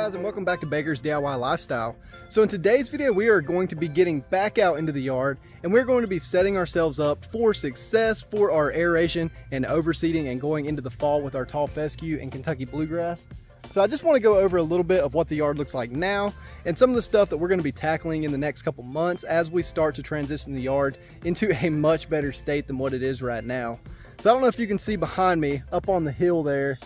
guys, and welcome back to Baker's DIY Lifestyle. So in today's video we are going to be getting back out into the yard, and we're going to be setting ourselves up for success for our aeration and overseeding and going into the fall with our tall fescue and Kentucky bluegrass. So I just want to go over a little bit of what the yard looks like now and some of the stuff that we're going to be tackling in the next couple months as we start to transition the yard into a much better state than what it is right now. So I don't know if you can see behind me up on the hill there,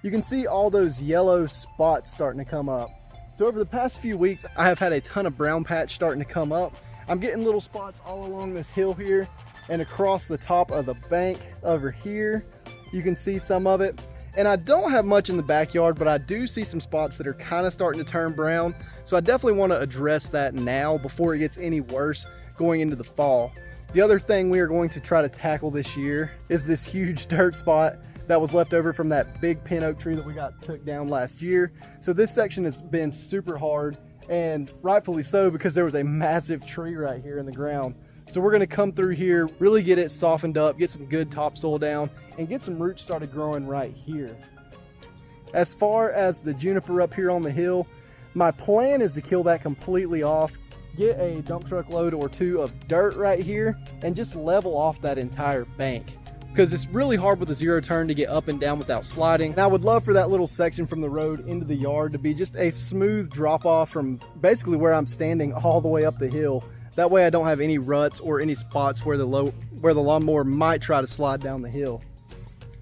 you can see all those yellow spots starting to come up. So over the past few weeks, I have had a ton of brown patch starting to come up. I'm getting little spots all along this hill here and across the top of the bank over here. You can see some of it. And I don't have much in the backyard, but I do see some spots that are kind of starting to turn brown. So I definitely want to address that now before it gets any worse going into the fall. The other thing we are going to try to tackle this year is this huge dirt spot that was left over from that big pin oak tree that we got took down last year. So this section has been super hard, and rightfully so, because there was a massive tree right here in the ground. So we're gonna come through here, really get it softened up, get some good topsoil down, and get some roots started growing right here. As far as the juniper up here on the hill, my plan is to kill that completely off, get a dump truck load or two of dirt right here, and just level off that entire bank, because it's really hard with a zero turn to get up and down without sliding. And I would love for that little section from the road into the yard to be just a smooth drop off from basically where I'm standing all the way up the hill. That way I don't have any ruts or any spots where the lawnmower might try to slide down the hill.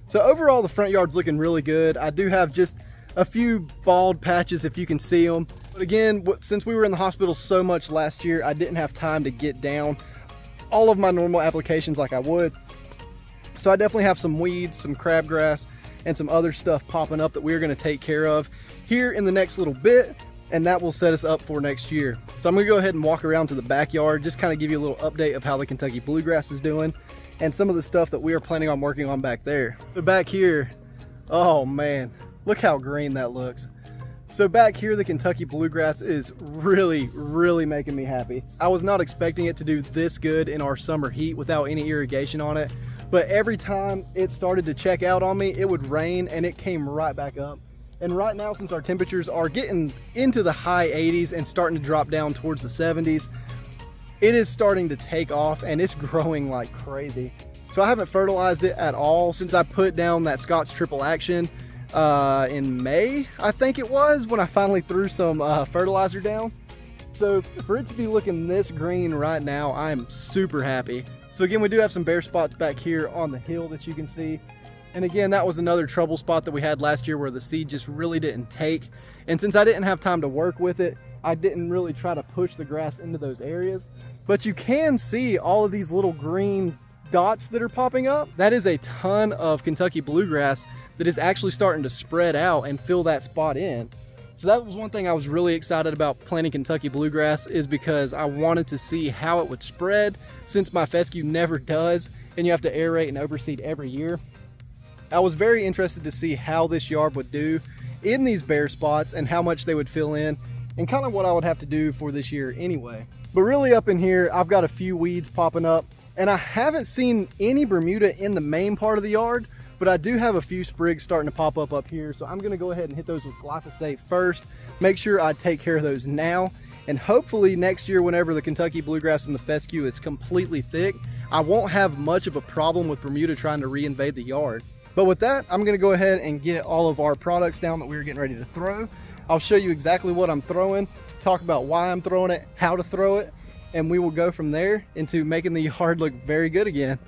So overall the front yard's looking really good. I do have just a few bald patches if you can see them. But again, since we were in the hospital so much last year, I didn't have time to get down all of my normal applications like I would. So I definitely have some weeds, some crabgrass, and some other stuff popping up that we're gonna take care of here in the next little bit, and that will set us up for next year. So I'm gonna go ahead and walk around to the backyard, just kind of give you a little update of how the Kentucky bluegrass is doing and some of the stuff that we are planning on working on back there. So back here, oh man, look how green that looks. So back here, the Kentucky bluegrass is really making me happy. I was not expecting it to do this good in our summer heat without any irrigation on it. But every time it started to check out on me, it would rain and it came right back up. And right now, since our temperatures are getting into the high 80s and starting to drop down towards the 70s, it is starting to take off and it's growing like crazy. So I haven't fertilized it at all since I put down that Scott's Triple Action in May, I think it was, when I finally threw some fertilizer down. So for it to be looking this green right now, I'm super happy. So again, we do have some bare spots back here on the hill that you can see. And again, that was another trouble spot that we had last year where the seed just really didn't take. And since I didn't have time to work with it, I didn't really try to push the grass into those areas. But you can see all of these little green dots that are popping up. That is a ton of Kentucky bluegrass that is actually starting to spread out and fill that spot in. So that was one thing I was really excited about planting Kentucky bluegrass, is because I wanted to see how it would spread, since my fescue never does and you have to aerate and overseed every year. I was very interested to see how this yard would do in these bare spots and how much they would fill in, and kind of what I would have to do for this year anyway. But really up in here, I've got a few weeds popping up, and I haven't seen any Bermuda in the main part of the yard, but I do have a few sprigs starting to pop up here. So I'm gonna go ahead and hit those with glyphosate first, make sure I take care of those now. And hopefully next year, whenever the Kentucky bluegrass and the fescue is completely thick, I won't have much of a problem with Bermuda trying to reinvade the yard. But with that, I'm gonna go ahead and get all of our products down that we're getting ready to throw. I'll show you exactly what I'm throwing, talk about why I'm throwing it, how to throw it, and we will go from there into making the yard look very good again.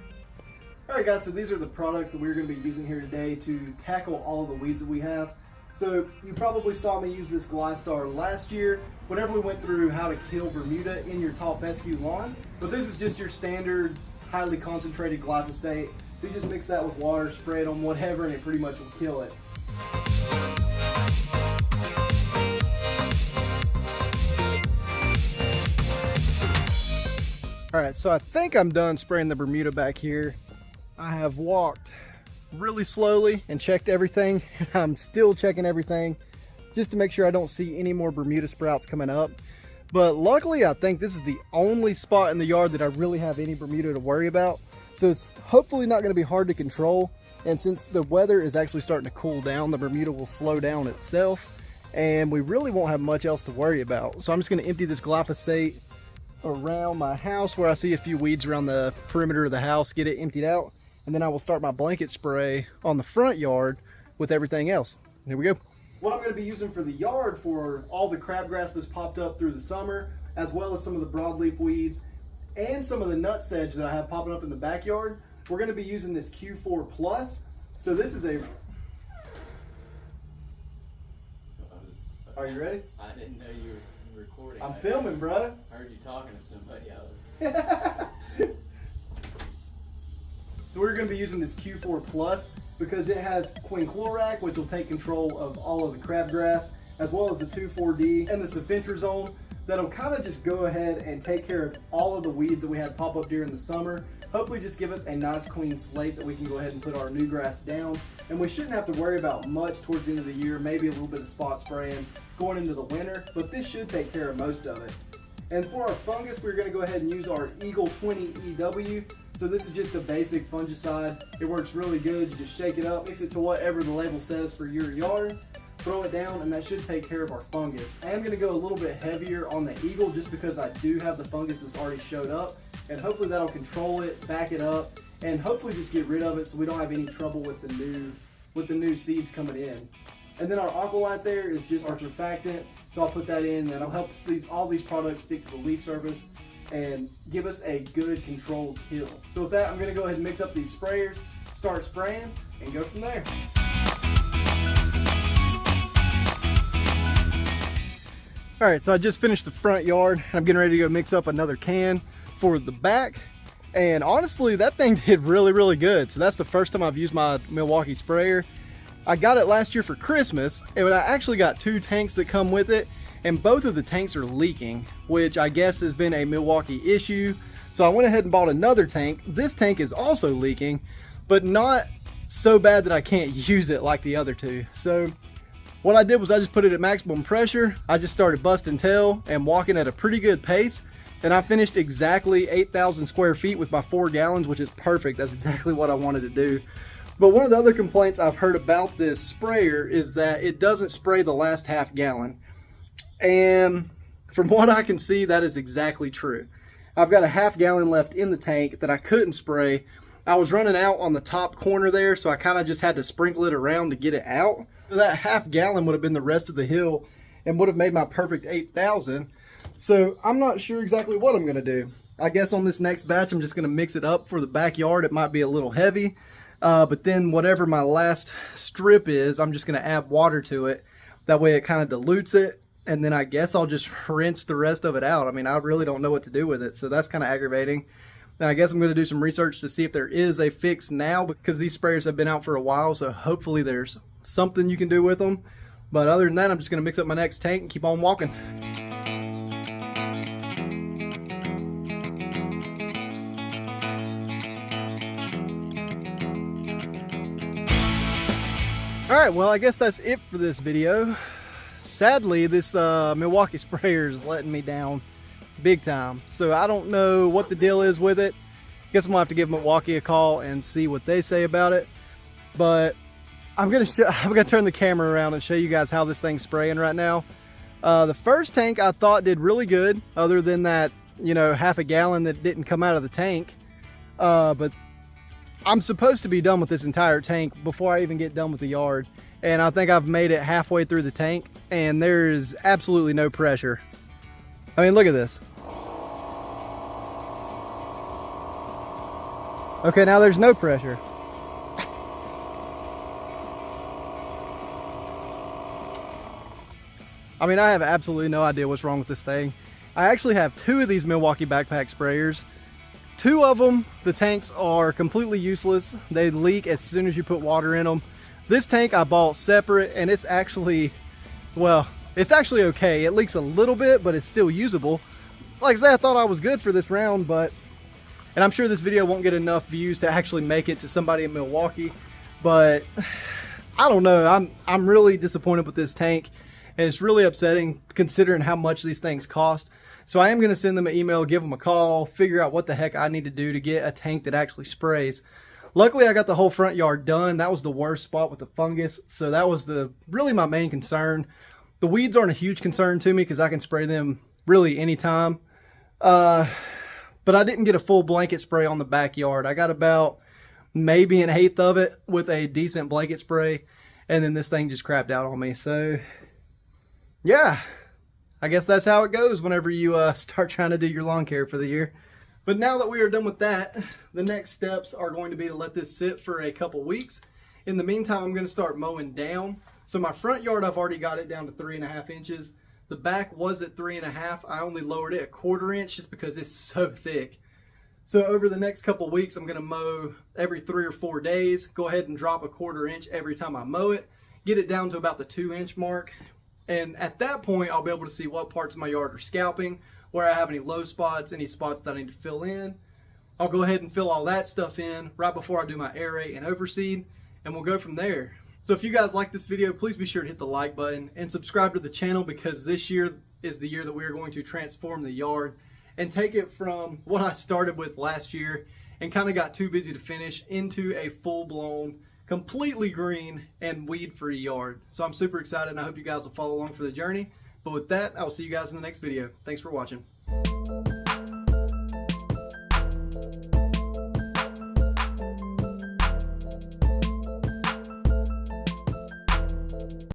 All right guys, so these are the products that we're going to be using here today to tackle all of the weeds that we have. So you probably saw me use this Glystar last year whenever we went through how to kill Bermuda in your tall fescue lawn. But this is just your standard highly concentrated glyphosate. So you just mix that with water, spray it on whatever, and it pretty much will kill it. All right, so I think I'm done spraying the Bermuda back here. I have walked really slowly and checked everything. I'm still checking everything just to make sure I don't see any more Bermuda sprouts coming up. But luckily, I think this is the only spot in the yard that I really have any Bermuda to worry about. So it's hopefully not going to be hard to control. And since the weather is actually starting to cool down, the Bermuda will slow down itself. and we really won't have much else to worry about. So I'm just going to empty this glyphosate around my house where I see a few weeds around the perimeter of the house, get it emptied out, and then I will start my blanket spray on the front yard with everything else. Here we go. What I'm going to be using for the yard for all the crabgrass that's popped up through the summer, as well as some of the broadleaf weeds and some of the nutsedge that I have popping up in the backyard, we're going to be using this Q4 Plus. So this is a... Are you ready? I didn't know you were recording. I'm filming, bro. I heard you talking to somebody else. So we're going to be using this Q4 Plus because it has quinclorac, which will take control of all of the crabgrass, as well as the 2,4-D and the sulfentrazone. That'll kind of just go ahead and take care of all of the weeds that we had pop up during the summer. Hopefully just give us a nice clean slate that we can go ahead and put our new grass down. And we shouldn't have to worry about much towards the end of the year, maybe a little bit of spot spraying going into the winter, but this should take care of most of it. And for our fungus, we're going to go ahead and use our Eagle 20 EW. So this is just a basic fungicide. It works really good. You just shake it up, mix it to whatever the label says for your yard, throw it down, and that should take care of our fungus. I am going to go a little bit heavier on the Eagle just because I do have the fungus that's already showed up, and hopefully that'll control it, back it up, and hopefully just get rid of it so we don't have any trouble with the new seeds coming in. And then our Aqualite there is just our surfactant, so I'll put that in. That'll help all these products stick to the leaf surface and give us a good controlled kill. So with that, I'm going to go ahead and mix up these sprayers, start spraying, and go from there. All right, so I just finished the front yard. I'm getting ready to go mix up another can for the back. And honestly, that thing did really, really good. So that's the first time I've used my Milwaukee sprayer. I got it last year for Christmas, and I actually got 2 tanks that come with it, and both of the tanks are leaking, which I guess has been a Milwaukee issue. So I went ahead and bought another tank. This tank is also leaking, but not so bad that I can't use it like the other 2. So what I did was I just put it at maximum pressure. I just started busting tail and walking at a pretty good pace. And I finished exactly 8,000 square feet with my 4 gallons, which is perfect. That's exactly what I wanted to do. But one of the other complaints I've heard about this sprayer is that it doesn't spray the last half gallon. And from what I can see, that is exactly true. I've got a half gallon left in the tank that I couldn't spray. I was running out on the top corner there, so I kind of just had to sprinkle it around to get it out. That half gallon would have been the rest of the hill and would have made my perfect 8,000. So I'm not sure exactly what I'm going to do. I guess on this next batch, I'm just going to mix it up for the backyard. It might be a little heavy, but then whatever my last strip is, I'm just going to add water to it. That way it kind of dilutes it, and then I guess I'll just rinse the rest of it out. I mean, I really don't know what to do with it, so that's kind of aggravating. And I guess I'm going to do some research to see if there is a fix now, because these sprayers have been out for a while, so hopefully there's something you can do with them. But other than that, I'm just going to mix up my next tank and keep on walking. Alright, well I guess that's it for this video. Sadly, this Milwaukee sprayer is letting me down big time. So I don't know what the deal is with it. Guess I'm gonna have to give Milwaukee a call and see what they say about it. But I'm gonna turn the camera around and show you guys how this thing's spraying right now. The first tank I thought did really good, other than that, you know, half a gallon that didn't come out of the tank. But I'm supposed to be done with this entire tank before I even get done with the yard. And I think I've made it halfway through the tank, and there's absolutely no pressure. I mean, look at this. Okay, now there's no pressure. I mean, I have absolutely no idea what's wrong with this thing. I actually have 2 of these Milwaukee backpack sprayers. 2 of them, the tanks are completely useless. They leak as soon as you put water in them. This tank I bought separate, and it's actually, well, it's actually okay. It leaks a little bit, but it's still usable. Like I said, I thought I was good for this round, but, and I'm sure this video won't get enough views to actually make it to somebody in Milwaukee, but I don't know. I'm really disappointed with this tank, and it's really upsetting considering how much these things cost. So I am going to send them an email, give them a call, figure out what the heck I need to do to get a tank that actually sprays. Luckily, I got the whole front yard done. That was the worst spot with the fungus. So that was really my main concern. The weeds aren't a huge concern to me because I can spray them really anytime. But I didn't get a full blanket spray on the backyard. I got about maybe an eighth of it with a decent blanket spray, and then this thing just crapped out on me. So yeah, I guess that's how it goes whenever you start trying to do your lawn care for the year. But now that we are done with that, the next steps are going to be to let this sit for a couple weeks. In the meantime, I'm going to start mowing down. So my front yard, I've already got it down to 3.5 inches. The back was at 3.5. I only lowered it 1/4 inch just because it's so thick. So over the next couple weeks, I'm going to mow every 3 or 4 days. Go ahead and drop 1/4 inch every time I mow it. Get it down to about the 2-inch mark. And at that point, I'll be able to see what parts of my yard are scalping, where I have any low spots, any spots that I need to fill in. I'll go ahead and fill all that stuff in right before I do my aerate and overseed, and we'll go from there. So if you guys like this video, please be sure to hit the like button and subscribe to the channel, because this year is the year that we are going to transform the yard and take it from what I started with last year and kind of got too busy to finish into a full-blown, completely green and weed-free yard. So I'm super excited, and I hope you guys will follow along for the journey. But with that, I will see you guys in the next video. Thanks for watching.